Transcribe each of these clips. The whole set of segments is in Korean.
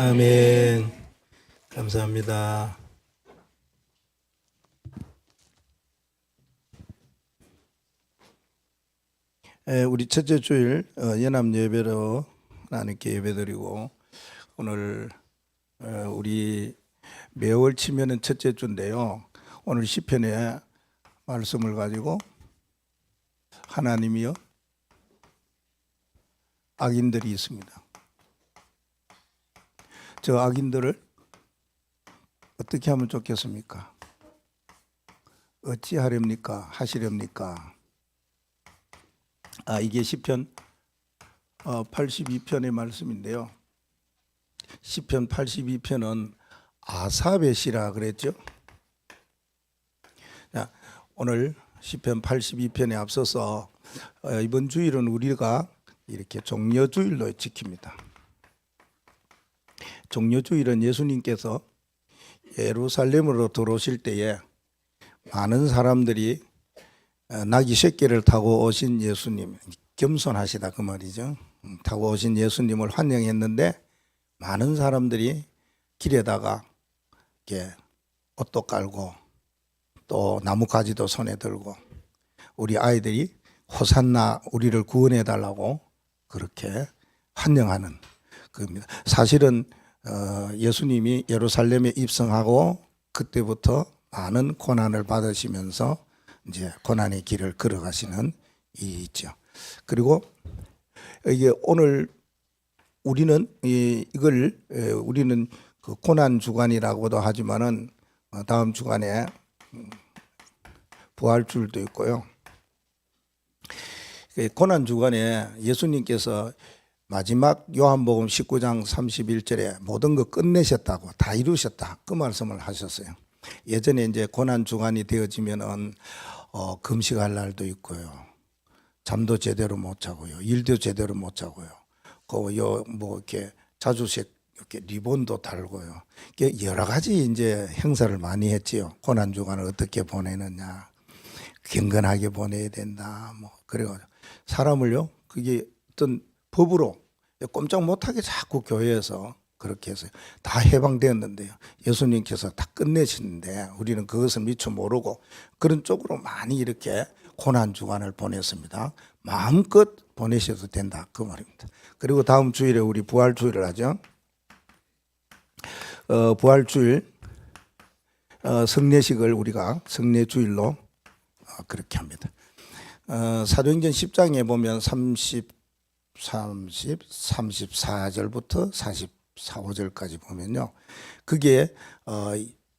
아멘. 감사합니다. 우리 첫째 주일 연합 예배로 하나님께 예배드리고, 오늘 우리 매월 치면은 첫째 주인데요. 오늘 시편의 말씀을 가지고 하나님이여 악인들이 있습니다. 저 악인들을 어떻게 하면 좋겠습니까? 어찌 하렵니까? 하시렵니까? 이게 시편 82편의 말씀인데요. 시편 82편은 아삽의 시라 그랬죠. 자, 오늘 시편 82편에 앞서서 이번 주일은 우리가 이렇게 종려주일로 지킵니다. 종려주일은 예수님께서 예루살렘으로 들어오실 때에 많은 사람들이 나귀 새끼를 타고 오신 예수님, 겸손하시다 그 말이죠. 타고 오신 예수님을 환영했는데, 많은 사람들이 길에다가 이렇게 옷도 깔고 또 나뭇가지도 손에 들고, 우리 아이들이 호산나 우리를 구원해 달라고 그렇게 환영하는 겁니다. 사실은 예수님이 예루살렘에 입성하고 그때부터 많은 고난을 받으시면서 이제 고난의 길을 걸어가시는 이 있죠. 그리고 이게 오늘 우리는 이걸 우리는 그 고난 주간이라고도 하지만은 다음 주간에 부활주일도 있고요. 고난 주간에 예수님께서 마지막 요한복음 19장 31절에 모든 거 끝내셨다고, 다 이루셨다, 그 말씀을 하셨어요. 예전에 이제 고난 주간이 되어지면은 금식할 날도 있고요, 잠도 제대로 못 자고요, 일도 제대로 못 자고요, 뭐 이렇게 자주색 이렇게 리본도 달고요, 여러 가지 이제 행사를 많이 했지요. 고난 주간을 어떻게 보내느냐, 경건하게 보내야 된다, 뭐 그래요. 사람을요, 그게 어떤 법으로 꼼짝 못하게 자꾸 교회에서 그렇게 해서 다 해방되었는데요, 예수님께서 다 끝내시는데 우리는 그것을 미처 모르고 그런 쪽으로 많이 이렇게 고난 주간을 보냈습니다. 마음껏 보내셔도 된다 그 말입니다. 그리고 다음 주일에 우리 부활주일을 하죠. 부활주일 성례식을 우리가 성례주일로 그렇게 합니다. 사도행전 10장에 보면 34절부터 44~5절까지 보면요, 그게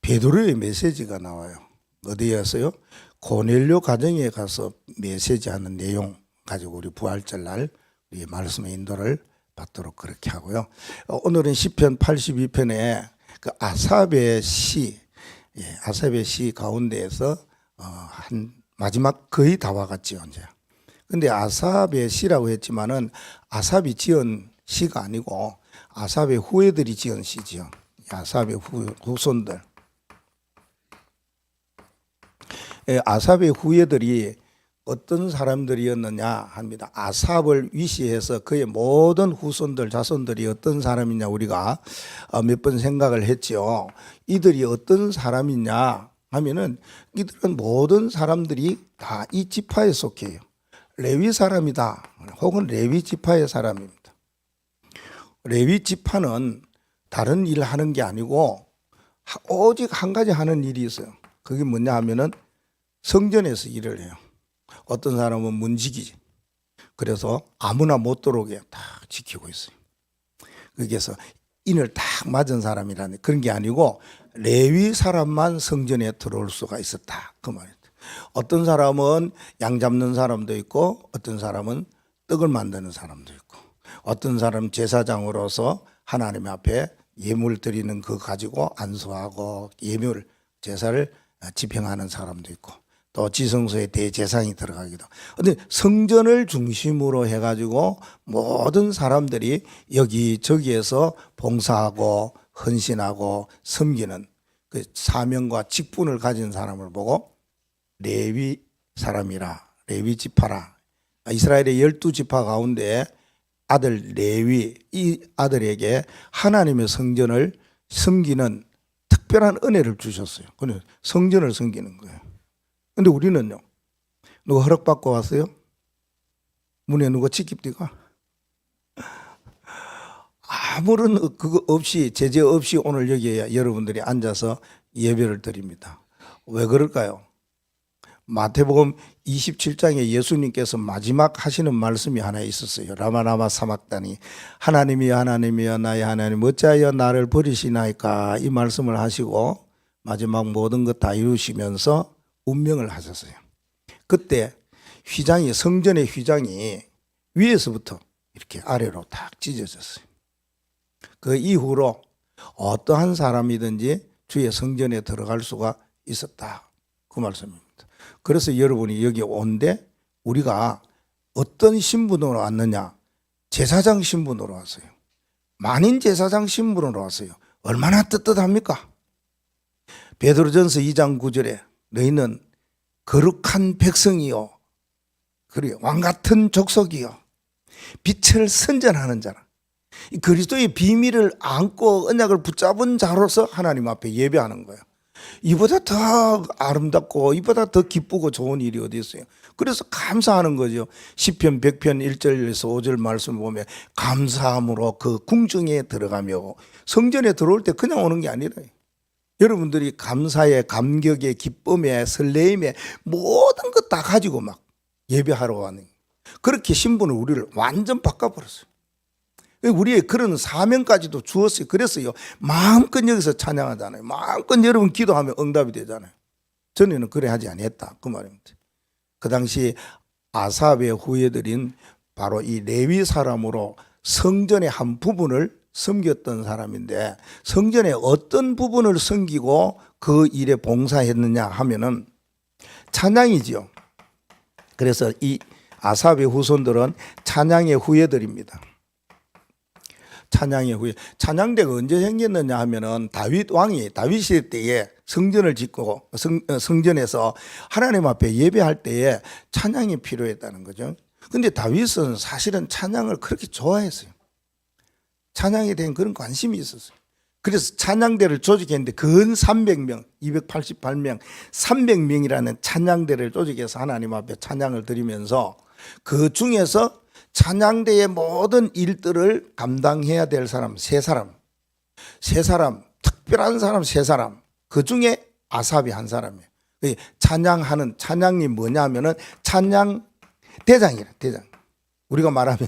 베드로의 메시지가 나와요. 어디에서요? 고넬료 가정에 가서 메시지하는 내용 가지고 우리 부활절 날 우리 말씀의 인도를 받도록 그렇게 하고요. 오늘은 시편 82편에 그 아삽의 시, 아삽의 시 가운데에서 한 마지막 거의 다 와갔지요 이제. 근데 아삽의 시라고 했지만은 아삽이 지은 시가 아니고 아삽의 후예들이 지은 시지요. 아삽의 후손들. 아삽의 후예들이 어떤 사람들이었느냐 합니다. 아삽을 위시해서 그의 모든 후손들, 자손들이 어떤 사람이냐 우리가 몇 번 생각을 했지요. 이들이 어떤 사람이냐 하면은, 이들은 모든 사람들이 다 이 지파에 속해요. 레위 사람이다, 혹은 레위 지파의 사람입니다. 레위 지파는 다른 일 하는 게 아니고 오직 한 가지 하는 일이 있어요. 그게 뭐냐 하면은 성전에서 일을 해요. 어떤 사람은 문지기, 그래서 아무나 못 들어오게 다 지키고 있어요. 그래서 인을 딱 맞은 사람이라는 그런 게 아니고 레위 사람만 성전에 들어올 수가 있었다 그 말입니다. 어떤 사람은 양 잡는 사람도 있고, 어떤 사람은 떡을 만드는 사람도 있고, 어떤 사람은 제사장으로서 하나님 앞에 예물 드리는 거 가지고 안수하고 예물 제사를 집행하는 사람도 있고, 또 지성소에 대제사장이 들어가기도. 근데 성전을 중심으로 해가지고 모든 사람들이 여기저기에서 봉사하고 헌신하고 섬기는 그 사명과 직분을 가진 사람을 보고 레위 사람이라, 레위 지파라, 이스라엘의 12지파 가운데 아들 레위 이 아들에게 하나님의 성전을 섬기는 특별한 은혜를 주셨어요. 그래 성전을 섬기는 거예요. 근데 우리는요. 누가 허락받고 왔어요? 문에 누가 지킵니까? 아무런 그거 없이 제재 없이 오늘 여기에 여러분들이 앉아서 예배를 드립니다. 왜 그럴까요? 마태복음 27장에 예수님께서 마지막 하시는 말씀이 하나 있었어요. 라마라마 사막다니 하나님이여 하나님이여 나의 하나님 어찌하여 나를 버리시나이까 이 말씀을 하시고 마지막 모든 것 다 이루시면서 운명을 하셨어요. 그때 휘장이 성전의 휘장이 위에서부터 이렇게 아래로 탁 찢어졌어요. 그 이후로 어떠한 사람이든지 주의 성전에 들어갈 수가 있었다. 그 말씀입니다. 그래서 여러분이 여기 온데 우리가 어떤 신분으로 왔느냐? 제사장 신분으로 왔어요. 만인 제사장 신분으로 왔어요. 얼마나 떳떳합니까? 베드로전서 2장 9절에 너희는 거룩한 백성이요 그리고 왕같은 족속이요 빛을 선전하는 자라. 이 그리스도의 비밀을 안고 언약을 붙잡은 자로서 하나님 앞에 예배하는 거예요. 이보다 더 아름답고 이보다 더 기쁘고 좋은 일이 어디 있어요. 그래서 감사하는 거죠. 시편 100편 1절에서 5절 말씀 보면 감사함으로 그 궁중에 들어가며 성전에 들어올 때 그냥 오는 게 아니라 여러분들이 감사의 감격의 기쁨의 설레임의 모든 것 다 가지고 막 예배하러 가는 그렇게 신분을 우리를 완전 바꿔버렸어요. 우리의 그런 사명까지도 주었어요. 그랬어요. 마음껏 여기서 찬양하잖아요. 마음껏 여러분 기도하면 응답이 되잖아요. 전에는 그래 하지 아니했다 그 말입니다. 그 당시 아삽의 후예들인 바로 이 레위 사람으로 성전의 한 부분을 섬겼던 사람인데 성전의 어떤 부분을 섬기고 그 일에 봉사했느냐 하면은 찬양이지요. 그래서 이 아삽의 후손들은 찬양의 후예들입니다. 찬양의 후예. 찬양대가 언제 생겼느냐 하면은 다윗 왕이 다윗 시대 때에 성전을 짓고 성전에서 하나님 앞에 예배할 때에 찬양이 필요했다는 거죠. 근데 다윗은 사실은 찬양을 그렇게 좋아했어요. 찬양에 대한 그런 관심이 있었어요. 그래서 찬양대를 조직했는데 근 300명, 288명, 300명이라는 찬양대를 조직해서 하나님 앞에 찬양을 드리면서 그 중에서 찬양대의 모든 일들을 감당해야 될 사람 세 사람, 특별한 사람 세 사람, 그 중에 아삽이 한 사람이에요. 찬양하는 찬양이 뭐냐면은 찬양 대장이라 대장. 우리가 말하면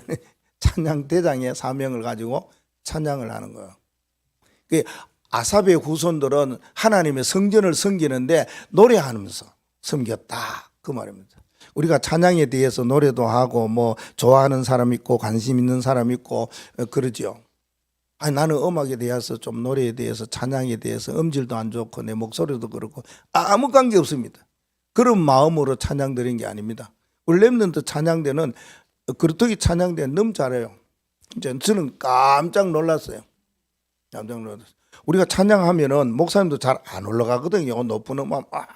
찬양 대장의 사명을 가지고 찬양을 하는 거예요. 아삽의 후손들은 하나님의 성전을 섬기는데 노래하면서 섬겼다 그 말입니다. 우리가 찬양에 대해서 노래도 하고 뭐 좋아하는 사람 있고 관심 있는 사람 있고 그러죠. 아니 나는 음악에 대해서 좀 노래에 대해서 찬양에 대해서 음질도 안 좋고 내 목소리도 그렇고 아무 관계 없습니다. 그런 마음으로 찬양 드린 게 아닙니다. 우리 렘넌트 찬양대는 그렇더기 찬양대 너무 잘해요. 저는 깜짝 놀랐어요. 깜짝 놀랐어요. 우리가 찬양하면은 목사님도 잘 안 올라가거든요. 높은 음악 막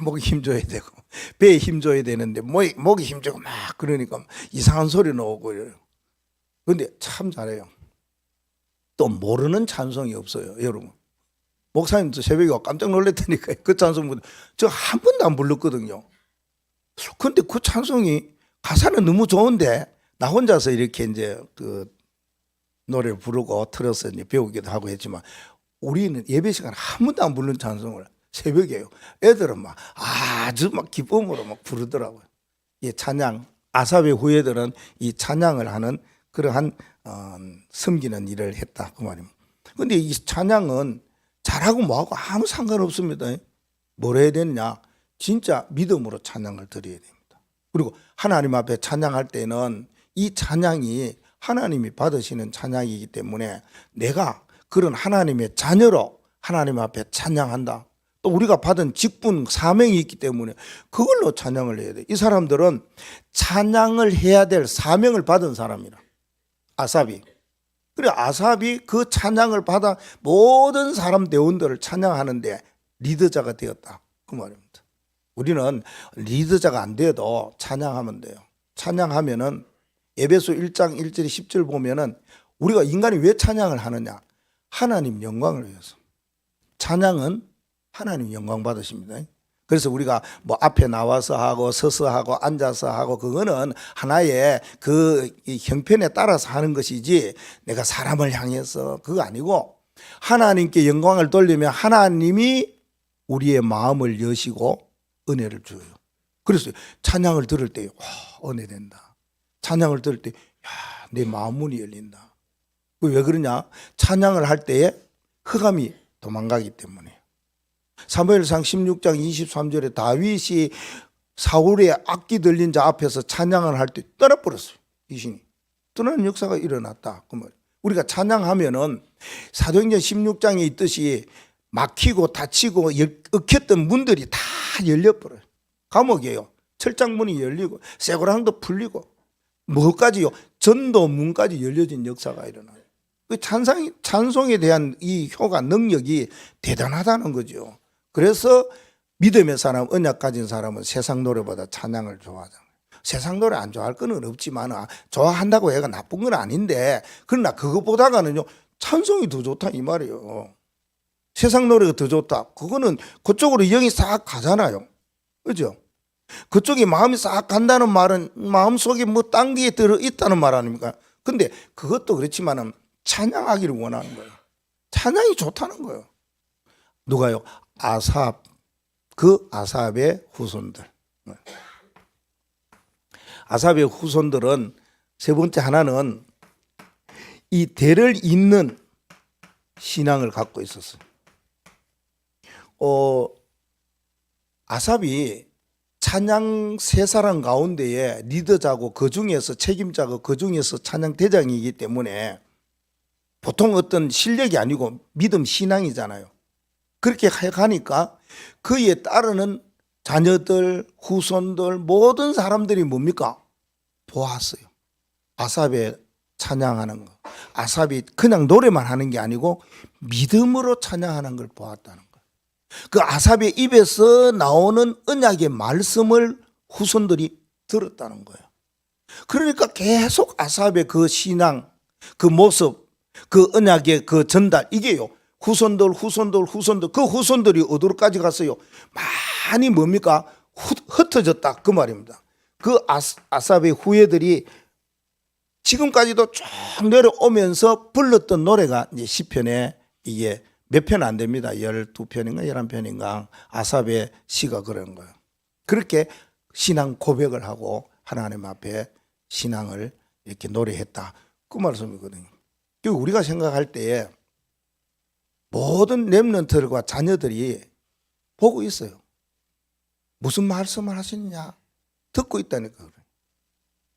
목에 힘줘야 되고 배에 힘줘야 되는데 목에 힘주고 막 그러니까 이상한 소리 나오고 이래요. 그런데 참 잘해요. 또 모르는 찬송이 없어요. 여러분 목사님도 새벽에 깜짝 놀랐다니까요. 그 찬송 저 한 번도 안 불렀거든요. 근데 그 찬송이 가사는 너무 좋은데 나 혼자서 이렇게 이제 그 노래를 부르고 틀어서 이제 배우기도 하고 했지만 우리는 예배 시간에 한 번도 안 부른 찬송을 새벽에요. 애들은 막 아주 막 기쁨으로 막 부르더라고요. 이 찬양 아삽의 후예들은 이 찬양을 하는 그러한 섬기는 일을 했다 그 말입니다. 그런데 이 찬양은 잘하고 뭐하고 아무 상관없습니다. 뭘 해야 되느냐? 진짜 믿음으로 찬양을 드려야 됩니다. 그리고 하나님 앞에 찬양할 때는 이 찬양이 하나님이 받으시는 찬양이기 때문에 내가 그런 하나님의 자녀로 하나님 앞에 찬양한다. 또 우리가 받은 직분 사명이 있기 때문에 그걸로 찬양을 해야 돼. 이 사람들은 찬양을 해야 될 사명을 받은 사람이라. 아삽이. 그래 아삽이 그 찬양을 받아 모든 사람 대원들을 찬양하는데 리더자가 되었다. 그 말입니다. 우리는 리더자가 안 돼도 찬양하면 돼요. 찬양하면은 에베소 1장 1절 10절 보면은 우리가 인간이 왜 찬양을 하느냐? 하나님 영광을 위해서. 찬양은 하나님 영광 받으십니다. 그래서 우리가 뭐 앞에 나와서 하고 서서 하고 앉아서 하고 그거는 하나의 그 형편에 따라서 하는 것이지 내가 사람을 향해서 그거 아니고 하나님께 영광을 돌리면 하나님이 우리의 마음을 여시고 은혜를 줘요. 그래서 찬양을 들을 때 와, 은혜 된다. 찬양을 들을 때 야, 내 마음 문이 열린다. 왜 그러냐? 찬양을 할 때에 흑암이 도망가기 때문에. 사무엘상 16장 23절에 다윗이 사울의 악기 들린 자 앞에서 찬양을 할 때 떠나버렸어요. 귀신이. 떠나는 역사가 일어났다. 그 말. 우리가 찬양하면은 사도행전 16장에 있듯이 막히고 닫히고 얽혔던 문들이 다 열려버려요. 감옥이에요. 철장문이 열리고 쇠고랑도 풀리고 뭐까지요? 전도 문까지 열려진 역사가 일어나요. 그 찬송에 대한 이 효과 능력이 대단하다는 거죠. 그래서 믿음의 사람, 언약 가진 사람은 세상 노래보다 찬양을 좋아하잖아요. 세상 노래 안 좋아할 건 없지만 좋아한다고 해가 나쁜 건 아닌데 그러나 그것보다가는요 찬송이 더 좋다 이 말이에요. 세상 노래가 더 좋다. 그거는 그쪽으로 영이 싹 가잖아요. 그죠? 그쪽에 마음이 싹 간다는 말은 마음속에 뭐 땅 뒤에 들어있다는 말 아닙니까? 근데 그것도 그렇지만은 찬양하기를 원하는 거예요. 찬양이 좋다는 거예요. 누가요? 아삽, 그 아삽의 후손들. 아삽의 후손들은 세 번째 하나는 이 대를 잇는 신앙을 갖고 있었어요. 아삽이 찬양 세 사람 가운데에 리더자고 그 중에서 책임자고 그 중에서 찬양 대장이기 때문에 보통 어떤 실력이 아니고 믿음 신앙이잖아요. 그렇게 가니까 그에 따르는 자녀들, 후손들 모든 사람들이 뭡니까? 보았어요. 아삽의 찬양하는 거. 아삽이 그냥 노래만 하는 게 아니고 믿음으로 찬양하는 걸 보았다는 거예요. 그 아삽의 입에서 나오는 언약의 말씀을 후손들이 들었다는 거예요. 그러니까 계속 아삽의 그 신앙, 그 모습, 그 언약의 그 전달 이게요. 후손들 그 후손들이 어디로까지 갔어요? 많이 뭡니까? 흩어졌다 그 말입니다. 그 아삽의 후예들이 지금까지도 쭉 내려오면서 불렀던 노래가 이제 시편에 이게 몇 편 안 됩니다. 12편인가 11편인가 아삽의 시가 그런 거예요. 그렇게 신앙 고백을 하고 하나님 앞에 신앙을 이렇게 노래했다. 그 말씀이거든요. 우리가 생각할 때에 모든 렘넌트들과 자녀들이 보고 있어요. 무슨 말씀을 하시느냐 듣고 있다니까.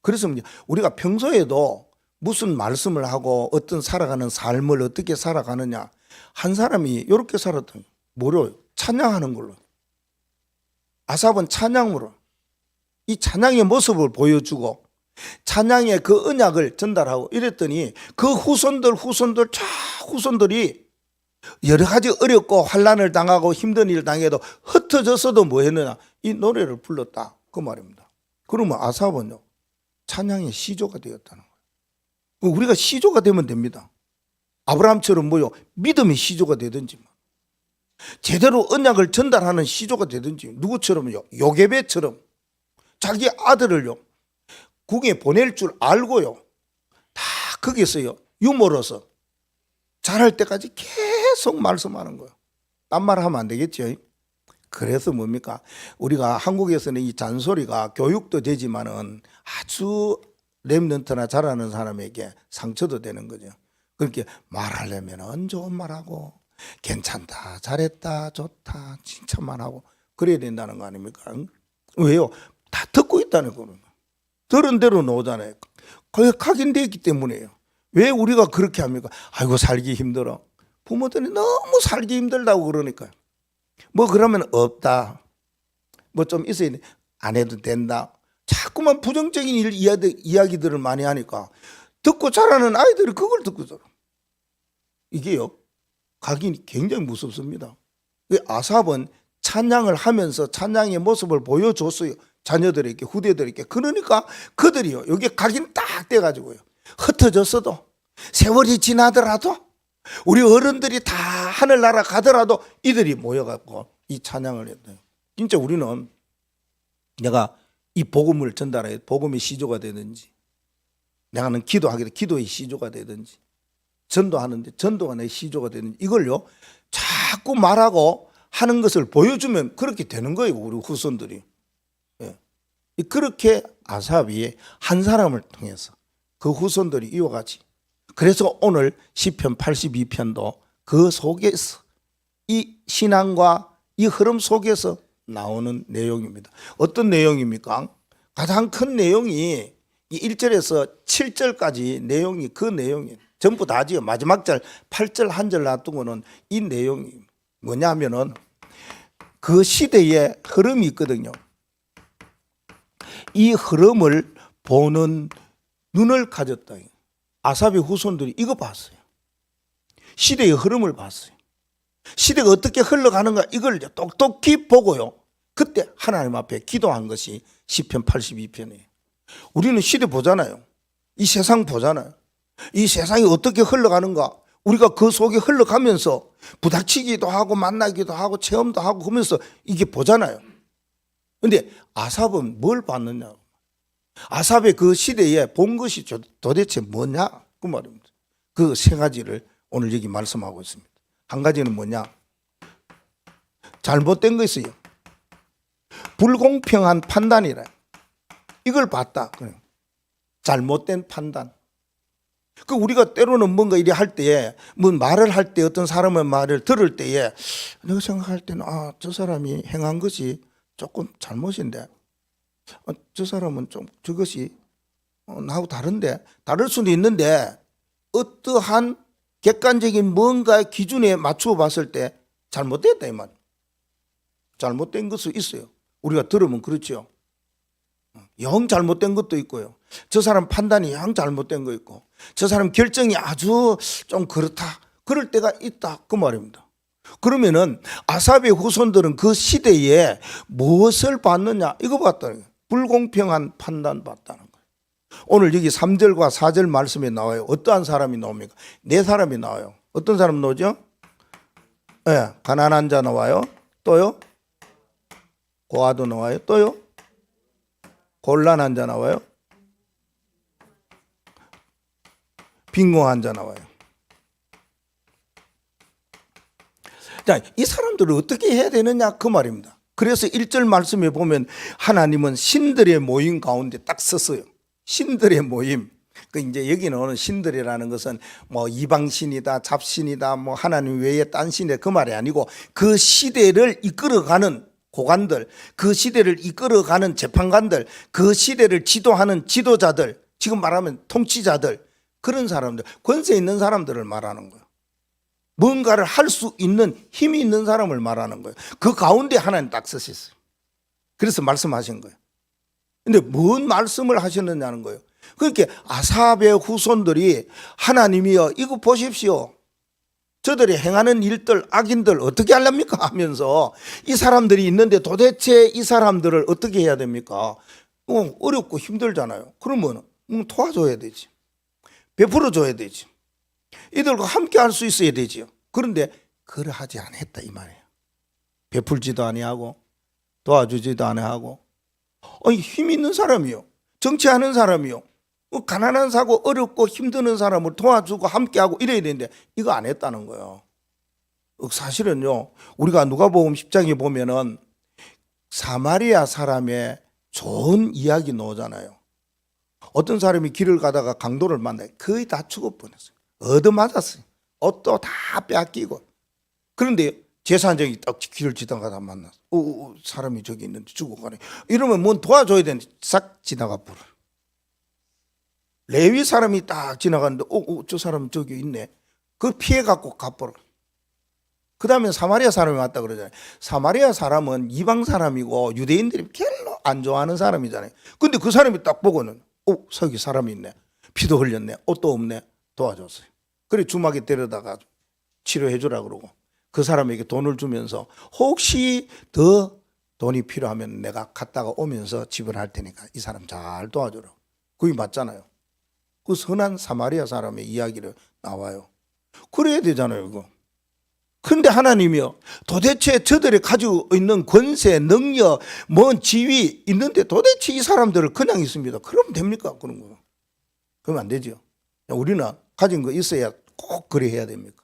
그래서 우리가 평소에도 무슨 말씀을 하고 어떤 살아가는 삶을 어떻게 살아가느냐 한 사람이 이렇게 살았던 뭐로 찬양하는 걸로. 아삽은 찬양으로 이 찬양의 모습을 보여주고 찬양의 그 언약을 전달하고 이랬더니 그 후손들이 여러 가지 어렵고 환난을 당하고 힘든 일을 당해도 흩어져서도 뭐 했느냐 이 노래를 불렀다 그 말입니다. 그러면 아삽은요 찬양의 시조가 되었다는 거예요. 우리가 시조가 되면 됩니다. 아브라함처럼 뭐요 믿음의 시조가 되든지 제대로 언약을 전달하는 시조가 되든지 누구처럼요 요게벳처럼 자기 아들을요 국에 보낼 줄 알고요 다 거기서요 유모로서 잘할 때까지 계속 말씀하는 거예요. 딴 말 하면 안 되겠죠. 그래서 뭡니까 우리가 한국에서는 이 잔소리가 교육도 되지만은 아주 렘넌트나 잘하는 사람에게 상처도 되는 거죠. 그렇게 말하려면 좋은 말하고 괜찮다 잘했다 좋다 칭찬만 하고 그래야 된다는 거 아닙니까? 왜요? 다 듣고 있다는 거는 들은 대로 나오잖아요. 그게 각인되어 있기 때문에요. 왜 우리가 그렇게 합니까? 아이고 살기 힘들어. 부모들이 너무 살기 힘들다고 그러니까요. 뭐 그러면 없다. 뭐 좀 있어야 돼. 안 해도 된다. 자꾸만 부정적인 이야기들을 많이 하니까 듣고 자라는 아이들이 그걸 듣고 자라. 이게요. 각인이 굉장히 무섭습니다. 아삽은 찬양을 하면서 찬양의 모습을 보여줬어요. 자녀들에게 후대들에게. 그러니까 그들이요 여기 각인 딱 돼가지고요 흩어졌어도 세월이 지나더라도 우리 어른들이 다 하늘나라 가더라도 이들이 모여갖고 이 찬양을 했대요. 진짜 우리는 내가 이 복음을 전달해 복음의 시조가 되든지 내가는 기도하게 돼 기도의 시조가 되든지 전도하는데 전도가 내 시조가 되든지 이걸요 자꾸 말하고 하는 것을 보여주면 그렇게 되는 거예요. 우리 후손들이. 예. 그렇게 아삽이 한 사람을 통해서 그 후손들이 이와 같이 그래서 오늘 시편 82편도 그 속에서 이 신앙과 이 흐름 속에서 나오는 내용입니다. 어떤 내용입니까? 가장 큰 내용이 이 1절에서 7절까지 내용이 그 내용이에요. 전부 다지요. 마지막 절 8절 한 절 놔두고는 이 내용이 뭐냐면은 그 시대의 흐름이 있거든요. 이 흐름을 보는 눈을 가졌다. 아삽의 후손들이 이거 봤어요. 시대의 흐름을 봤어요. 시대가 어떻게 흘러가는가 이걸 똑똑히 보고요. 그때 하나님 앞에 기도한 것이 시편 82편이에요. 우리는 시대 보잖아요. 이 세상 보잖아요. 이 세상이 어떻게 흘러가는가 우리가 그 속에 흘러가면서 부닥치기도 하고 만나기도 하고 체험도 하고 그러면서 이게 보잖아요. 그런데 아삽은 뭘 봤느냐. 아삽의 그 시대에 본 것이 도대체 뭐냐 그 말입니다. 그 세 가지를 오늘 여기 말씀하고 있습니다. 한 가지는 뭐냐, 잘못된 거 있어요. 불공평한 판단이라 이걸 봤다. 잘못된 판단. 그 우리가 때로는 뭔가 이래 할 때에 뭐 말을 할 때 어떤 사람의 말을 들을 때에 내가 생각할 때는 저 사람이 행한 것이 조금 잘못인데 저 사람은 좀 저것이 나하고 다른데 다를 수도 있는데 어떠한 객관적인 뭔가의 기준에 맞추어 봤을 때 잘못됐다 이 말. 잘못된 것도 있어요. 우리가 들으면 그렇죠. 영 잘못된 것도 있고요. 저 사람 판단이 영 잘못된 거 있고 저 사람 결정이 아주 좀 그렇다. 그럴 때가 있다 그 말입니다. 그러면은 아삽의 후손들은 그 시대에 무엇을 봤느냐 이거 봤다는 거예요. 불공평한 판단 봤다는 거예요. 오늘 여기 3절과 4절 말씀에 나와요. 어떠한 사람이 나옵니까? 네 사람이 나와요. 어떤 사람 나오죠? 네, 가난한 자 나와요. 또요? 고아도 나와요. 또요? 곤란한 자 나와요. 빈곤한 자 나와요. 자, 이 사람들을 어떻게 해야 되느냐 그 말입니다. 그래서 1절 말씀에 보면 하나님은 신들의 모임 가운데 딱 썼어요. 신들의 모임. 그 이제 여기는 오는 신들이라는 것은 뭐 이방신이다, 잡신이다, 뭐 하나님 외에 딴 신이다 그 말이 아니고 그 시대를 이끌어가는 고관들, 그 시대를 이끌어가는 재판관들, 그 시대를 지도하는 지도자들, 지금 말하면 통치자들, 그런 사람들, 권세 있는 사람들을 말하는 거예요. 뭔가를 할 수 있는 힘이 있는 사람을 말하는 거예요. 그 가운데 하나님 딱 쓰셨어요. 그래서 말씀하신 거예요. 근데 뭔 말씀을 하셨느냐는 거예요. 그렇게 아삽의 후손들이 하나님이여 이거 보십시오. 저들이 행하는 일들 악인들 어떻게 하렵니까 하면서 이 사람들이 있는데 도대체 이 사람들을 어떻게 해야 됩니까? 어렵고 힘들잖아요. 그러면 도와줘야 되지. 베풀어 줘야 되지. 이들과 함께 할 수 있어야 되지요. 그런데 그러하지 않았다 이 말이에요. 베풀지도 아니하고 도와주지도 아니하고 힘 있는 사람이요. 정치하는 사람이요. 가난한 사고 어렵고 힘드는 사람을 도와주고 함께하고 이래야 되는데 이거 안 했다는 거예요. 사실은요 우리가 누가복음 10장에 보면은 사마리아 사람의 좋은 이야기 나오잖아요. 어떤 사람이 길을 가다가 강도를 만나요. 거의 다 죽을 뻔했어요. 얻어맞았어요. 옷도 다 뺏기고. 그런데 제사장이 딱 길을 지나가다 만났어. 사람이 저기 있는데 죽어가네. 이러면 뭔 도와줘야 되는데 싹 지나가 버려. 레위 사람이 딱 지나가는데 저 사람 저기 있네. 그 피해 갖고 가버려. 그 다음에 사마리아 사람이 왔다 그러잖아요. 사마리아 사람은 이방 사람이고 유대인들이 별로 안 좋아하는 사람이잖아요. 근데 그 사람이 딱 보고는 저기 사람이 있네. 피도 흘렸네. 옷도 없네. 도와줬어요. 그래 주막에 데려다가 치료해 주라 그러고 그 사람에게 돈을 주면서 혹시 더 돈이 필요하면 내가 갔다가 오면서 지불할 테니까 이 사람 잘 도와줘라. 그게 맞잖아요. 그 선한 사마리아 사람의 이야기를 나와요. 그래야 되잖아요, 이거. 그런데 하나님이요, 도대체 저들이 가지고 있는 권세, 능력, 뭔 지위 있는데 도대체 이 사람들을 그냥 있습니다. 그러면 됩니까? 그런 거. 그러면 안 되죠. 우리는 가진 거 있어야 꼭 그래 해야 됩니까?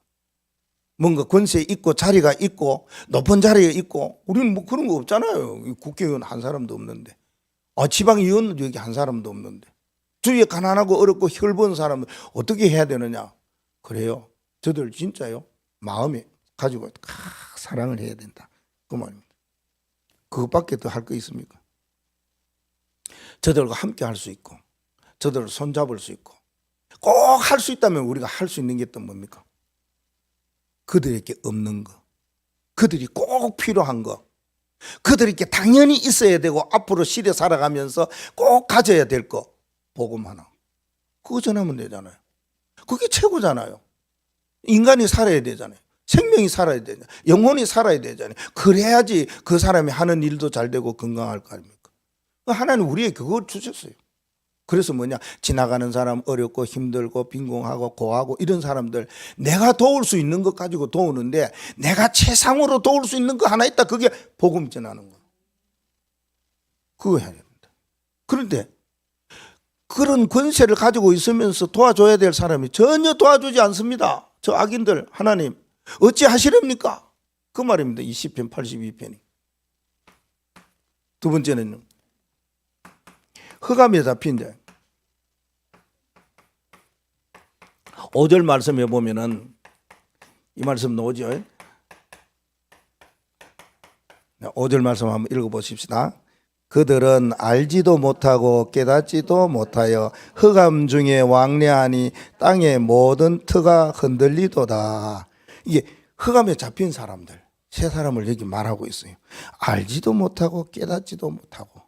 뭔가 권세 있고 자리가 있고 높은 자리에 있고 우리는 뭐 그런 거 없잖아요. 국회의원 한 사람도 없는데, 지방의원도 여기 한 사람도 없는데, 주위에 가난하고 어렵고 혈번 사람은 어떻게 해야 되느냐? 그래요. 저들 진짜요, 마음에 가지고 사랑을 해야 된다, 그 말입니다. 그것밖에 더 할 거 있습니까? 저들과 함께 할 수 있고 저들을 손잡을 수 있고 꼭 할 수 있다면 우리가 할 수 있는 게 또 뭡니까? 그들에게 없는 거, 그들이 꼭 필요한 거, 그들에게 당연히 있어야 되고 앞으로 시대 살아가면서 꼭 가져야 될 거, 복음 하나. 그거 전하면 되잖아요. 그게 최고잖아요. 인간이 살아야 되잖아요. 생명이 살아야 되잖아요. 영혼이 살아야 되잖아요. 그래야지 그 사람이 하는 일도 잘 되고 건강할 거 아닙니까? 하나님 우리에게 그걸 주셨어요. 그래서 뭐냐, 지나가는 사람, 어렵고 힘들고 빈곤하고 고하고 이런 사람들 내가 도울 수 있는 것 가지고 도우는데, 내가 최상으로 도울 수 있는 거 하나 있다. 그게 복음 전하는 거. 그거 해야 됩니다. 그런데 그런 권세를 가지고 있으면서 도와줘야 될 사람이 전혀 도와주지 않습니다. 저 악인들 하나님 어찌 하시렵니까? 그 말입니다. 이 시편 82편이. 두 번째는 흑암에 잡힌 자. 5절 말씀에 보면은 이 말씀 나오죠. 5절 말씀 한번 읽어보십시다. 그들은 알지도 못하고 깨닫지도 못하여 흑암 중에 왕래하니 땅의 모든 터가 흔들리도다. 이게 흑암에 잡힌 사람들, 세 사람을 여기 말하고 있어요. 알지도 못하고 깨닫지도 못하고.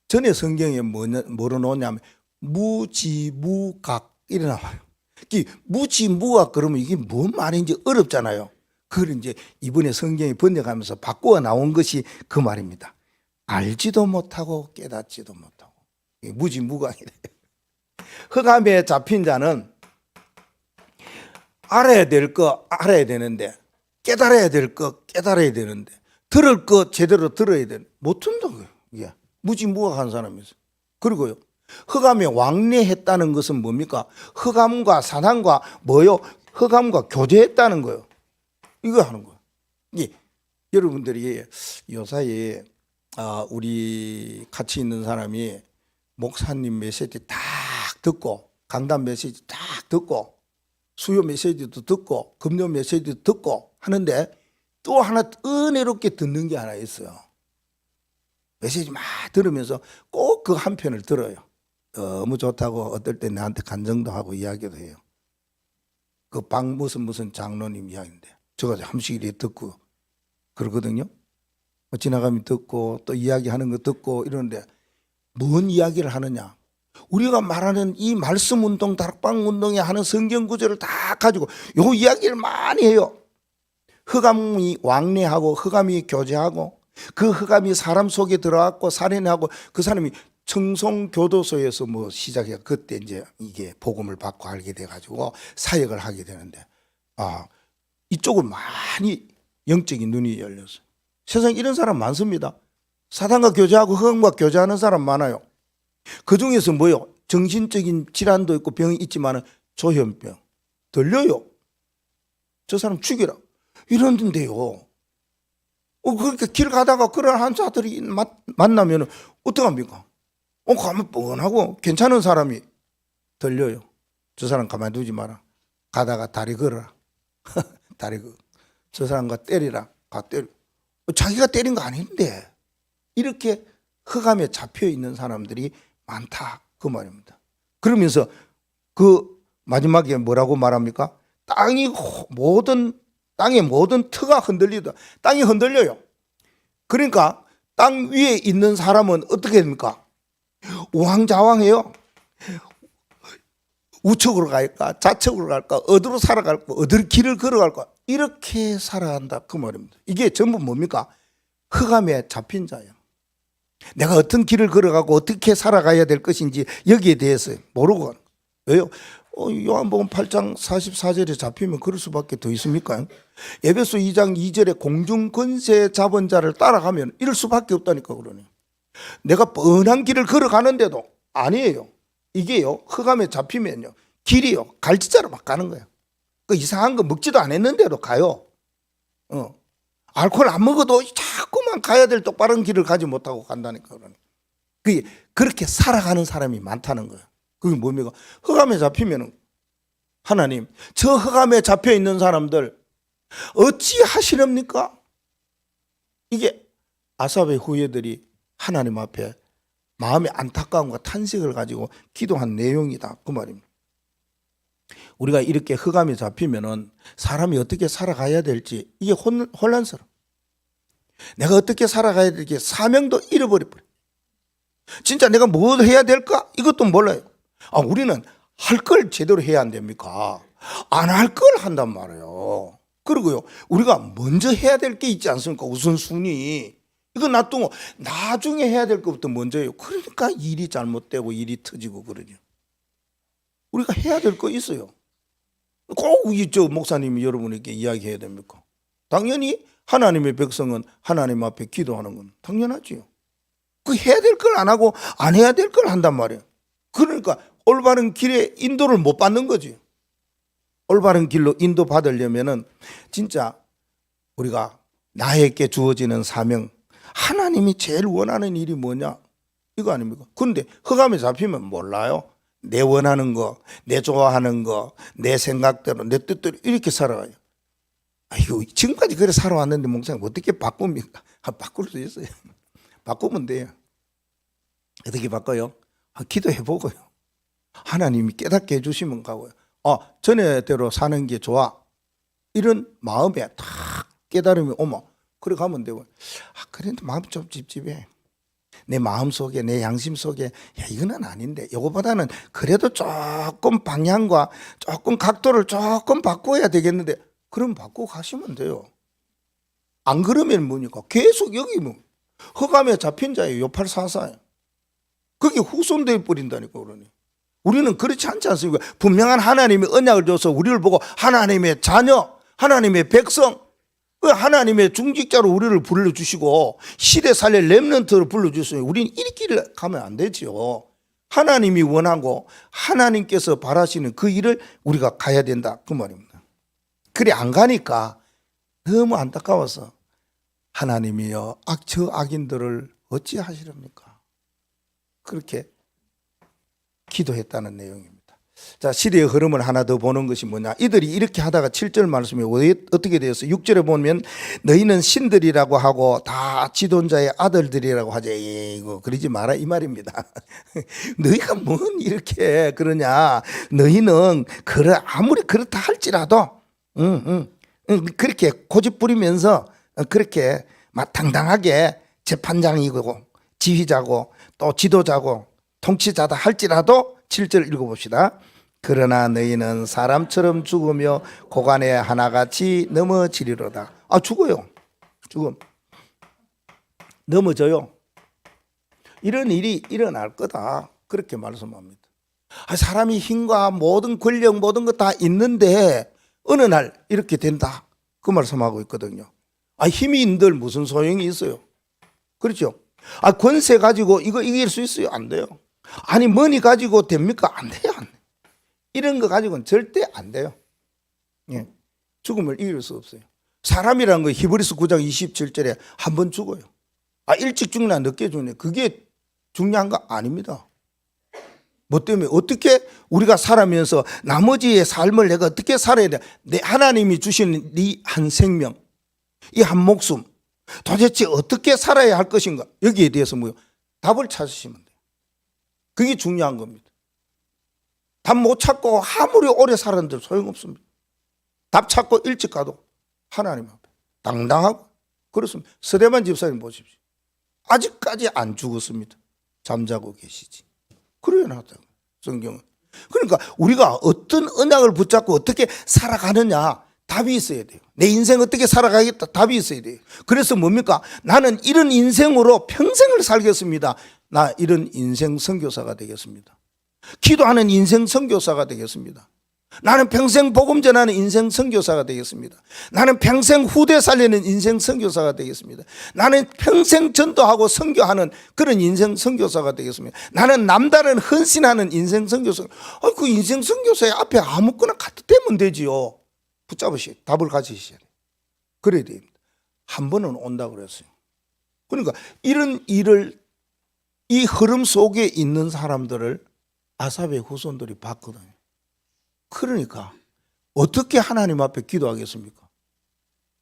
전에 성경에 뭐로 나오냐면 무지무각 이래 나와요. 무지무각 그러면 이게 뭔 말인지 어렵잖아요. 그걸 이제 이번에 성경이 번역하면서 바꾸어 나온 것이 그 말입니다. 알지도 못하고 깨닫지도 못하고. 무지무각이래. 흑암에 잡힌 자는 알아야 될 거 알아야 되는데, 깨달아야 될 거 깨달아야 되는데, 들을 거 제대로 들어야 되는데 못 듣는다고요. 이게 무지무각한 사람이었어요. 그리고요, 흑암에 왕래했다는 것은 뭡니까? 흑암과 사단과 뭐요? 흑암과 교제했다는 거예요. 이거 하는 거예요. 예. 여러분들이 요사이에 우리 같이 있는 사람이 목사님 메시지 딱 듣고, 강단 메시지 딱 듣고, 수요 메시지도 듣고, 금요 메시지도 듣고 하는데 또 하나 은혜롭게 듣는 게 하나 있어요. 메시지 막 들으면서 꼭 그 한 편을 들어요. 너무 좋다고 어떨 때 나한테 간증도 하고 이야기도 해요. 그 무슨 장로님 이야기인데 저거 함씩 이렇게 듣고 그러거든요. 지나가면 듣고 또 이야기하는 거 듣고 이러는데 뭔 이야기를 하느냐? 우리가 말하는 이 말씀 운동, 다락방 운동에 하는 성경 구절을 다 가지고 요 이야기를 많이 해요. 흑암이 왕래하고 흑암이 교제하고 그 흑암이 사람 속에 들어갔고 살인하고 그 사람이 청송교도소에서 뭐 시작해서 그때 이제 이게 복음을 받고 알게 돼가지고 사역을 하게 되는데, 이쪽은 많이 영적인 눈이 열렸어요. 세상에 이런 사람 많습니다. 사단과 교제하고 흑암과 교제하는 사람 많아요. 그 중에서 뭐요? 정신적인 질환도 있고 병이 있지만 조현병 들려요. 저 사람 죽이라 이러는데요. 그러니까 길 가다가 그런 환자들이 만나면 어떡합니까? 가면 뻔하고 괜찮은 사람이 들려요. 저 사람 가만히 두지 마라. 가다가 다리 걸어라. 다리 걸어. 저 사람과 때리라. 가 때려. 자기가 때린 거 아닌데 이렇게 흑암에 잡혀 있는 사람들이 많다, 그 말입니다. 그러면서 그 마지막에 뭐라고 말합니까? 땅의 모든 터가 흔들리다. 땅이 흔들려요. 그러니까 땅 위에 있는 사람은 어떻게 됩니까? 우왕좌왕해요. 우측으로 갈까, 좌측으로 갈까, 어디로 살아갈까, 어디로 길을 걸어갈까, 이렇게 살아간다, 그 말입니다. 이게 전부 뭡니까? 흑암에 잡힌 자예요. 내가 어떤 길을 걸어가고 어떻게 살아가야 될 것인지 여기에 대해서 모르고 가는 거예요. 왜요? 요한복음 8장 44절에 잡히면 그럴 수밖에 더 있습니까? 에베소 2장 2절에 공중 권세 잡은 자를 따라가면 이럴 수밖에 없다니까. 그러네. 내가 뻔한 길을 걸어가는데도 아니에요. 이게요, 흑암에 잡히면요, 길이요, 갈지자로 막 가는 거예요. 그 이상한 거 먹지도 안 했는데도 가요. 알코올 안 먹어도 자꾸만 가야 될 똑바른 길을 가지 못하고 간다니까. 그렇게 살아가는 사람이 많다는 거예요. 그게 뭡니까? 흑암에 잡히면 하나님, 저 흑암에 잡혀 있는 사람들 어찌 하시렵니까? 이게 아삽의 후예들이 하나님 앞에 마음의 안타까움과 탄식을 가지고 기도한 내용이다, 그 말입니다. 우리가 이렇게 흑암에 잡히면은 사람이 어떻게 살아가야 될지 이게 혼란스러워. 내가 어떻게 살아가야 될지 사명도 잃어버려버려. 진짜 내가 뭘 해야 될까? 이것도 몰라요. 우리는 할 걸 제대로 해야 안 됩니까? 안 할 걸 한단 말이에요. 그리고요, 우리가 먼저 해야 될 게 있지 않습니까? 우선순위. 이거 놔두고 나중에 해야 될 것부터 먼저예요. 그러니까 일이 잘못되고 일이 터지고 그러죠. 우리가 해야 될 거 있어요. 꼭 저 목사님이 여러분에게 이야기해야 됩니까? 당연히 하나님의 백성은 하나님 앞에 기도하는 건 당연하지요. 그 해야 될 걸 안 하고 안 해야 될 걸 한단 말이에요. 그러니까 올바른 길에 인도를 못 받는 거지. 올바른 길로 인도 받으려면은 진짜 우리가 나에게 주어지는 사명, 하나님이 제일 원하는 일이 뭐냐, 이거 아닙니까? 근데 흑암에 잡히면 몰라요. 내 원하는 거, 내 좋아하는 거, 내 생각대로, 내 뜻대로 이렇게 살아가요. 아이고, 지금까지 그래 살아왔는데 목사님 어떻게 바꿉니까? 바꿀 수 있어요. 바꾸면 돼요. 어떻게 바꿔요? 기도해보고요. 하나님이 깨닫게 해주시면 가고요. 전에대로 사는 게 좋아. 이런 마음에 탁 깨달음이 오면 그래 가면 되고. 그래도 마음이 좀 찝찝해. 내 마음 속에, 내 양심 속에, 야, 이거는 아닌데, 이거보다는 그래도 조금 방향과 조금 각도를 조금 바꿔야 되겠는데, 그럼 바꾸고 가시면 돼요. 안 그러면 뭐니까? 계속 여기 뭐, 흑암에 잡힌 자예요. 요팔사사예요. 그게 후손되어 버린다니까, 그러니. 우리는 그렇지 않지 않습니까? 분명한 하나님의 언약을 줘서 우리를 보고 하나님의 자녀, 하나님의 백성, 하나님의 중직자로 우리를 불러주시고 시대 살릴 렘넌트로 불러주시면 우리는 이렇게 가면 안 되죠. 하나님이 원하고 하나님께서 바라시는 그 일을 우리가 가야 된다, 그 말입니다. 그래 안 가니까 너무 안타까워서 하나님이여, 저 악인들을 어찌 하시렵니까? 그렇게 기도했다는 내용입니다. 자, 시대의 흐름을 하나 더 보는 것이 뭐냐, 이들이 이렇게 하다가 7절 말씀이 어떻게 되었어요? 6절에 보면 너희는 신들이라고 하고 다 지존자의 아들들이라고 하죠. 이거 그러지 마라 이 말입니다. 너희가 뭔 이렇게 그러냐, 너희는 아무리 그렇다 할지라도 그렇게 고집 부리면서 그렇게 막 당당하게 재판장이고 지휘자고 또 지도자고 통치자다 할지라도 7절 읽어봅시다. 그러나 너희는 사람처럼 죽으며 고관에 하나같이 넘어지리로다. 죽어요. 죽음. 넘어져요. 이런 일이 일어날 거다, 그렇게 말씀합니다. 사람이 힘과 모든 권력 모든 것 다 있는데 어느 날 이렇게 된다, 그 말씀하고 있거든요. 힘이 있는들 무슨 소용이 있어요? 그렇죠? 권세 가지고 이거 이길 수 있어요? 안 돼요. 머니 가지고 됩니까? 안 돼요. 안 돼요. 이런 거 가지고는 절대 안 돼요. 예. 죽음을 이길 수 없어요. 사람이라는 거 히브리서 9장 27절에 한 번 죽어요. 일찍 죽나 늦게 죽나 그게 중요한 거 아닙니다. 뭐 때문에 어떻게 우리가 살아면서 나머지의 삶을 내가 어떻게 살아야 돼? 내 하나님이 주신 이 한 생명, 이 한 목숨 도대체 어떻게 살아야 할 것인가, 여기에 대해서 답을 찾으시면 돼요. 그게 중요한 겁니다. 답 못 찾고 아무리 오래 살았는데 소용없습니다. 답 찾고 일찍 가도 하나님 앞에 당당하고 그렇습니다. 스데반 집사님 보십시오. 아직까지 안 죽었습니다. 잠자고 계시지. 그래야 나왔다고 성경은. 그러니까 우리가 어떤 언약을 붙잡고 어떻게 살아가느냐, 다 답이 있어야 돼요. 내 인생 어떻게 살아가겠다 답이 있어야 돼요. 그래서 뭡니까? 나는 이런 인생으로 평생을 살겠습니다. 나 이런 인생 선교사가 되겠습니다. 기도하는 인생 선교사가 되겠습니다. 나는 평생 복음 전하는 인생 선교사가 되겠습니다. 나는 평생 후대 살리는 인생 선교사가 되겠습니다. 나는 평생 전도하고 선교하는 그런 인생 선교사가 되겠습니다. 나는 남다른 헌신하는 인생 선교사. 그 인생 선교사의 앞에 아무거나 갖다 대면 되지요. 붙잡으시 답을 가지셔야 돼요. 그래야 됩니다. 한 번은 온다 그랬어요. 그러니까 이런 일을 이 흐름 속에 있는 사람들을 아삽의 후손들이 봤거든요. 그러니까 어떻게 하나님 앞에 기도하겠습니까?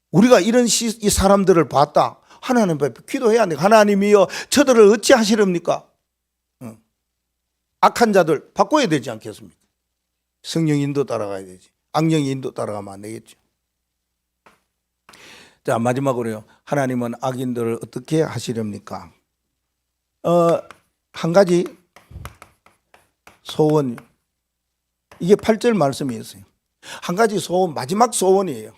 우리가 이런 이 사람들을 봤다. 하나님 앞에 기도해야 돼. 하나님이여 저들을 어찌하시렵니까? 악한 자들 바꿔야 되지 않겠습니까? 성령 인도 따라가야 되지. 악령 인도 따라가면 안 되겠죠. 자, 마지막으로요. 하나님은 악인들을 어떻게 하시렵니까? 한 가지 소원. 이게 8절 말씀이었어요. 한 가지 소원, 마지막 소원이에요.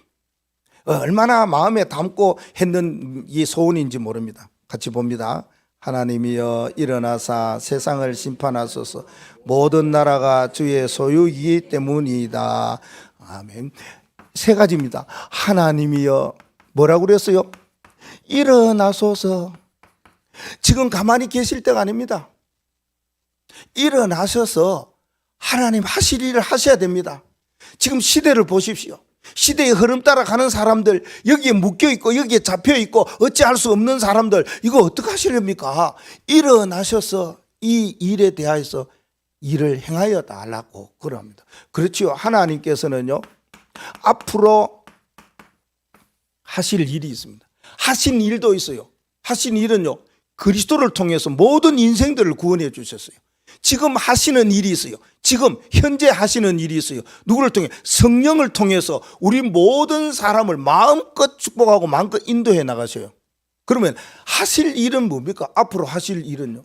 얼마나 마음에 담고 했는 이 소원인지 모릅니다. 같이 봅니다. 하나님이여 일어나사 세상을 심판하소서. 모든 나라가 주의 소유이기 때문이다. 아멘. 세 가지입니다. 하나님이여 뭐라고 그랬어요? 일어나소서. 지금 가만히 계실 때가 아닙니다. 일어나셔서 하나님 하실 일을 하셔야 됩니다. 지금 시대를 보십시오. 시대의 흐름 따라 가는 사람들, 여기에 묶여있고 여기에 잡혀있고 어찌할 수 없는 사람들, 이거 어떻게 하시렵니까? 일어나셔서 이 일에 대하여서 일을 행하여 달라고 그럽니다. 그렇지요. 하나님께서는요 앞으로 하실 일이 있습니다. 하신 일도 있어요. 하신 일은요 그리스도를 통해서 모든 인생들을 구원해 주셨어요. 지금 하시는 일이 있어요. 지금 현재 하시는 일이 있어요. 누구를 통해? 성령을 통해서 우리 모든 사람을 마음껏 축복하고 마음껏 인도해 나가셔요. 그러면 하실 일은 뭡니까? 앞으로 하실 일은요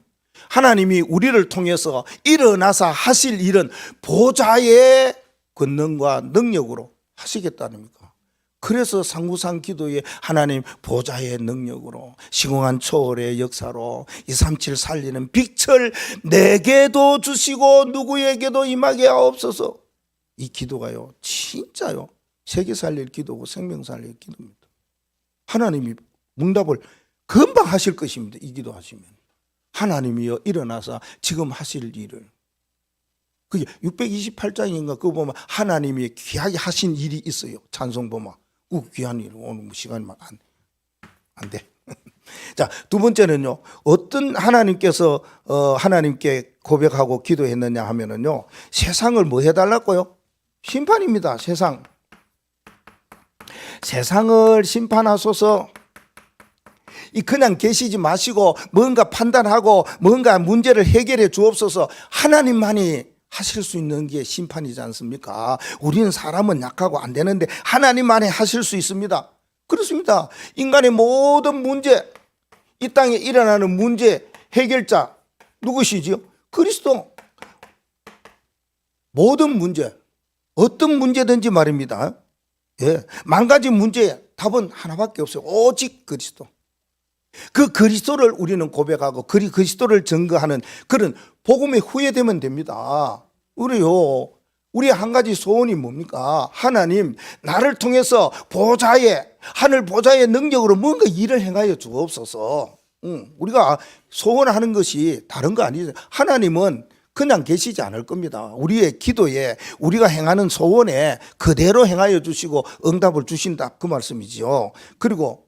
하나님이 우리를 통해서 일어나서 하실 일은 보좌의 권능과 능력으로 하시겠다는 겁니까? 그래서 상구상 기도에 하나님 보좌의 능력으로 시공한 초월의 역사로 237 살리는 빛을 내게도 주시고 누구에게도 임하게 하옵소서. 이 기도가요 진짜요 세계 살릴 기도고 생명 살릴 기도입니다. 하나님이 응답을 금방 하실 것입니다. 이 기도하시면 하나님이여 일어나서 지금 하실 일을. 그게 628장인가 그거 보면 하나님이 귀하게 하신 일이 있어요. 찬송 보면 귀한 일, 오늘 시간이 안 돼. 자, 두 번째는요, 어떤 하나님께서 하나님께 고백하고 기도했느냐 하면은요, 세상을 뭐 해달라고요? 심판입니다. 세상을 심판하소서. 그냥 계시지 마시고 뭔가 판단하고 뭔가 문제를 해결해 주옵소서. 하나님만이 하실 수 있는 게 심판이지 않습니까? 우리는 사람은 약하고 안 되는데 하나님만이 하실 수 있습니다. 그렇습니다. 인간의 모든 문제, 이 땅에 일어나는 문제 해결자 누구시지요? 그리스도. 모든 문제, 어떤 문제든지 말입니다. 예, 망가진 문제의 답은 하나밖에 없어요. 오직 그리스도. 그 그리스도를 우리는 고백하고 그리스도를 증거하는 그런 복음의 후예되면 됩니다. 우리 한 가지 소원이 뭡니까? 하나님 나를 통해서 하늘 보좌의 능력으로 뭔가 일을 행하여 주옵소서. 우리가 소원하는 것이 다른 거 아니죠. 하나님은 그냥 계시지 않을 겁니다. 우리의 기도에 우리가 행하는 소원에 그대로 행하여 주시고 응답을 주신다 그 말씀이지요. 그리고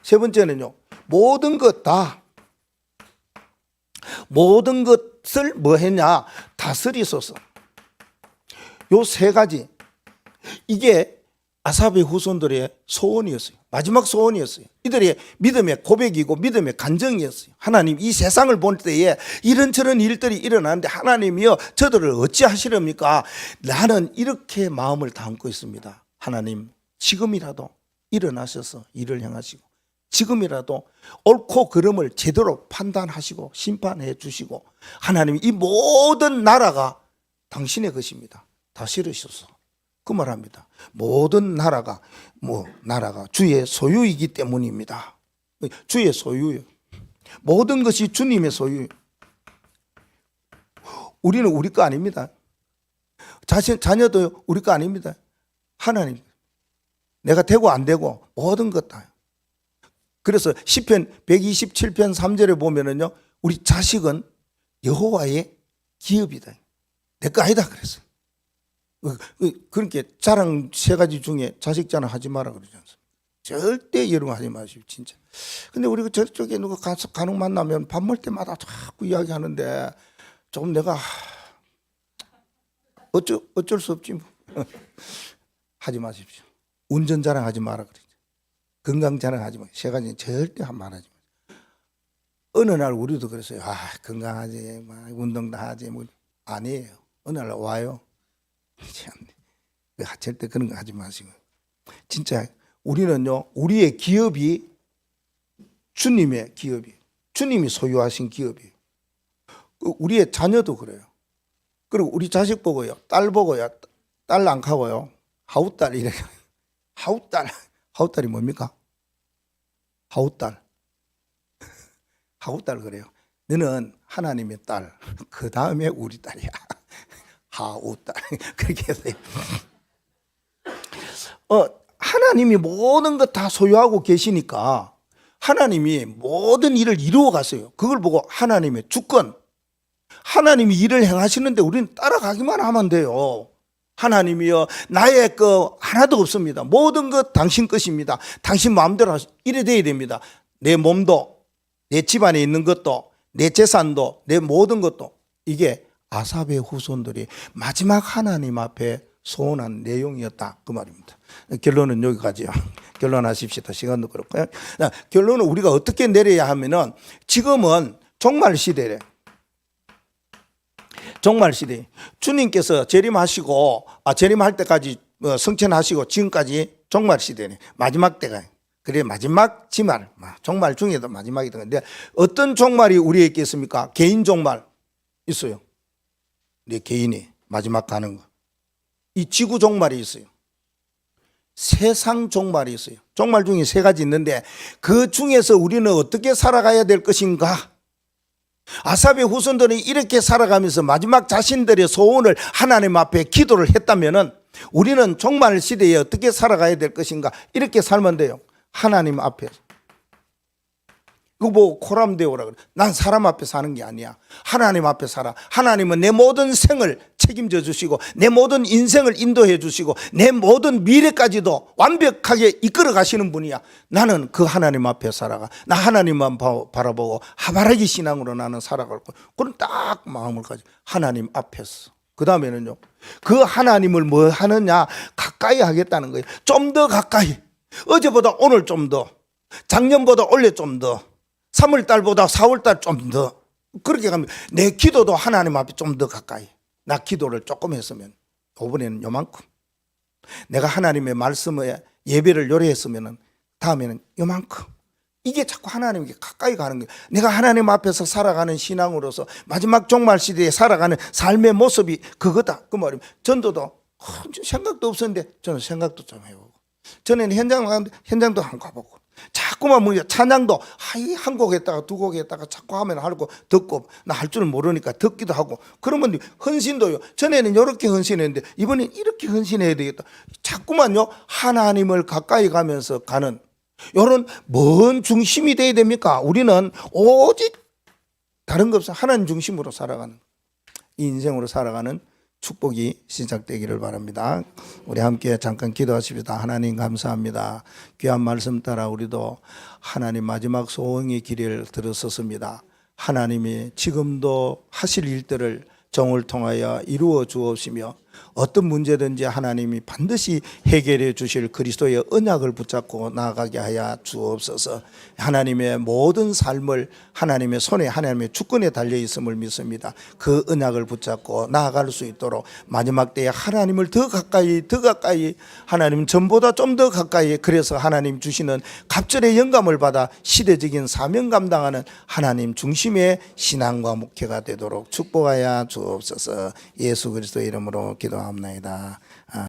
세 번째는요, 모든 것을 뭐 했냐? 다스리소서. 요 세 가지, 이게 아삽의 후손들의 소원이었어요. 마지막 소원이었어요. 이들의 믿음의 고백이고 믿음의 간증이었어요. 하나님 이 세상을 볼 때에 이런저런 일들이 일어나는데 하나님이여 저들을 어찌하시렵니까? 나는 이렇게 마음을 담고 있습니다. 하나님 지금이라도 일어나셔서 일을 행하시고 지금이라도 옳고 그름을 제대로 판단하시고 심판해 주시고 하나님 이 모든 나라가 당신의 것입니다. 다스리소서. 그 말합니다. 모든 나라가 나라가 주의 소유이기 때문입니다. 주의 소유요. 모든 것이 주님의 소유. 우리는 우리 거 아닙니다. 자녀도 우리 거 아닙니다. 하나님. 내가 되고 안 되고 모든 것 다. 그래서 시편 127편 3절에 보면은요, 우리 자식은 여호와의 기업이다. 내 거 아니다 그랬어요. 그렇게 자랑 세 가지 중에 자식 자랑 하지 마라 그러지 않습니까? 절대 이런 거 하지 마시오, 진짜. 근데 우리가 저쪽에 누가 간혹 만나면 밥 먹을 때마다 자꾸 이야기하는데 조금 내가 어쩔 수 없지 뭐. 하지 마십시오. 운전 자랑하지 마라 그러죠. 건강 자랑하지 마. 세 가지는 절대 말하지 마. 어느 날 우리도 그랬어요. 건강하지, 운동도 하지, 아니에요. 어느 날 와요. 절대 그런 거 하지 마시고. 진짜 우리는요, 우리의 기업이 주님의 기업이, 주님이 소유하신 기업이에요. 우리의 자녀도 그래요. 그리고 우리 자식 보고요, 딸 보고요, 딸 안 가고요, 하우딸 이래. 하우딸이 뭡니까? 하우딸 그래요. 너는 하나님의 딸, 그 다음에 우리 딸이야. 하우딸 그렇게 해서 하나님이 모든 것 다 소유하고 계시니까 하나님이 모든 일을 이루어 갔어요. 그걸 보고 하나님의 주권, 하나님이 일을 행하시는데 우리는 따라가기만 하면 돼요. 하나님이여, 나의 거 하나도 없습니다. 모든 것 당신 것입니다. 당신 마음대로 이래 돼야 됩니다. 내 몸도, 내 집안에 있는 것도, 내 재산도, 내 모든 것도. 이게 아삽의 후손들이 마지막 하나님 앞에 소원한 내용이었다, 그 말입니다. 결론은 여기까지요. 결론하십시다. 시간도 그렇고요. 결론은 우리가 어떻게 내려야 하면은, 지금은 종말 시대래. 종말 시대. 주님께서 재림하시고, 재림할 때까지 성천하시고 지금까지 종말 시대네. 마지막 때가. 그래, 마지막 지말. 종말 중에도 마지막이다. 근데 어떤 종말이 우리에게 있겠습니까? 개인 종말 있어요. 내 개인이 마지막 가는 거. 이 지구 종말이 있어요. 세상 종말이 있어요. 종말 중에 세 가지 있는데 그 중에서 우리는 어떻게 살아가야 될 것인가? 아삽의 후손들이 이렇게 살아가면서 마지막 자신들의 소원을 하나님 앞에 기도를 했다면은 우리는 종말 시대에 어떻게 살아가야 될 것인가? 이렇게 살면 돼요. 하나님 앞에서. 그거 뭐 코람데오라 그래. 난 사람 앞에 사는 게 아니야. 하나님 앞에 살아. 하나님은 내 모든 생을 책임져 주시고 내 모든 인생을 인도해 주시고 내 모든 미래까지도 완벽하게 이끌어 가시는 분이야. 나는 그 하나님 앞에 살아가. 나 하나님만 바라보고 하바라기 신앙으로 나는 살아갈 거야. 그런 딱 마음을 가지고 하나님 앞에서. 그 다음에는요, 그 하나님을 뭐 하느냐? 가까이 하겠다는 거예요. 좀 더 가까이. 어제보다 오늘 좀 더, 작년보다 올해 좀 더, 3월달보다 4월달 좀 더. 그렇게 가면 내 기도도 하나님 앞에 좀 더 가까이. 나 기도를 조금 했으면 이번에는 요만큼, 내가 하나님의 말씀에 예배를 요래했으면 다음에는 요만큼. 이게 자꾸 하나님께 가까이 가는 거예요. 내가 하나님 앞에서 살아가는 신앙으로서 마지막 종말 시대에 살아가는 삶의 모습이 그거다, 그 말입니다. 전도도 생각도 없었는데 저는 생각도 좀 해보고, 전에는 현장 가는데 현장도 한번 가보고, 자꾸만 뭐냐, 찬양도 한 곡 했다가 두 곡 했다가 자꾸 하면 하고 듣고, 나 할 줄 모르니까 듣기도 하고. 그러면 헌신도요, 전에는 이렇게 헌신했는데 이번엔 이렇게 헌신해야 되겠다. 자꾸만요, 하나님을 가까이 가면서 가는 이런 먼 중심이 돼야 됩니까? 우리는 오직 다른 거 없어, 하나님 중심으로 살아가는, 이 인생으로 살아가는 축복이 시작되기를 바랍니다. 우리 함께 잠깐 기도하십시다. 하나님 감사합니다. 귀한 말씀 따라 우리도 하나님 마지막 소원의 길을 들어섰습니다. 하나님이 지금도 하실 일들을 종을 통하여 이루어 주옵시며 어떤 문제든지 하나님이 반드시 해결해 주실 그리스도의 언약을 붙잡고 나아가게 하여 주옵소서. 하나님의 모든 삶을 하나님의 손에, 하나님의 주권에 달려 있음을 믿습니다. 그 언약을 붙잡고 나아갈 수 있도록 마지막 때에 하나님을 더 가까이 하나님 전보다 좀 더 가까이, 그래서 하나님 주시는 갑절의 영감을 받아 시대적인 사명 감당하는 하나님 중심의 신앙과 목회가 되도록 축복하여 주옵소서. 예수 그리스도의 이름으로 기도합니다.